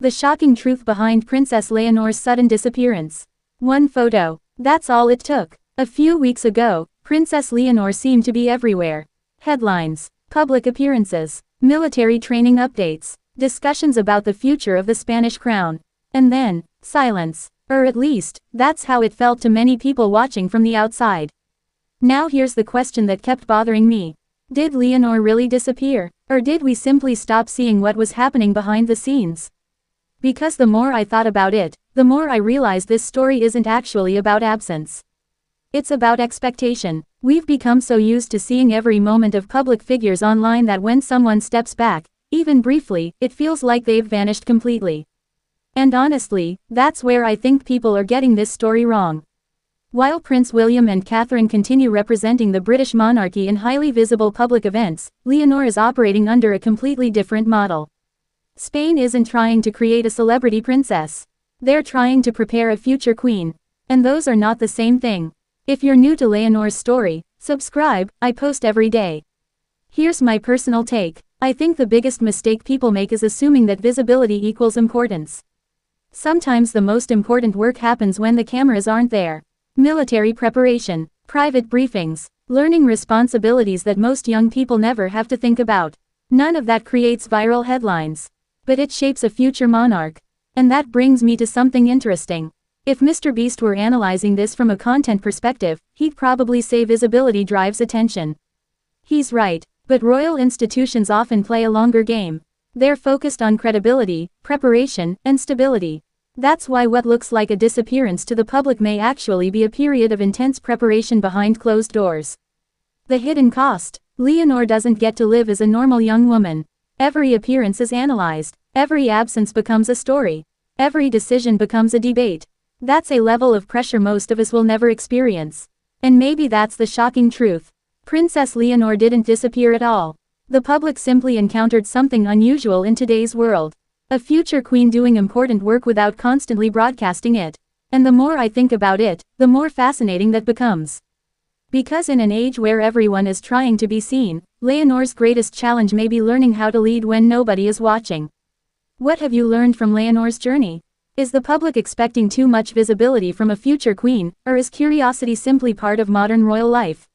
The shocking truth behind Princess Leonor's sudden disappearance. One photo. That's all it took. A few weeks ago, Princess Leonor seemed to be everywhere. Headlines, public appearances, military training updates, discussions about the future of the Spanish crown. And then, silence. Or at least, that's how it felt to many people watching from the outside. Now here's the question that kept bothering me. Did Leonor really disappear? Or did we simply stop seeing what was happening behind the scenes? Because the more I thought about it, the more I realized this story isn't actually about absence. It's about expectation. We've become so used to seeing every moment of public figures online that when someone steps back, even briefly, it feels like they've vanished completely. And honestly, that's where I think people are getting this story wrong. While Prince William and Catherine continue representing the British monarchy in highly visible public events, Leonor is operating under a completely different model. Spain isn't trying to create a celebrity princess. They're trying to prepare a future queen. And those are not the same thing. If you're new to Leonor's story, subscribe, I post every day. Here's my personal take. I think the biggest mistake people make is assuming that visibility equals importance. Sometimes the most important work happens when the cameras aren't there. Military preparation, private briefings, learning responsibilities that most young people never have to think about. None of that creates viral headlines. But it shapes a future monarch. And that brings me to something interesting. If Mr. Beast were analyzing this from a content perspective, he'd probably say visibility drives attention. He's right, but royal institutions often play a longer game. They're focused on credibility, preparation, and stability. That's why what looks like a disappearance to the public may actually be a period of intense preparation behind closed doors. The hidden cost. Leonor doesn't get to live as a normal young woman. Every appearance is analyzed. Every absence becomes a story. Every decision becomes a debate. That's a level of pressure most of us will never experience. And maybe that's the shocking truth. Princess Leonor didn't disappear at all. The public simply encountered something unusual in today's world. A future queen doing important work without constantly broadcasting it. And the more I think about it, the more fascinating that becomes. Because in an age where everyone is trying to be seen, Leonor's greatest challenge may be learning how to lead when nobody is watching. What have you learned from Leonor's journey? Is the public expecting too much visibility from a future queen, or is curiosity simply part of modern royal life?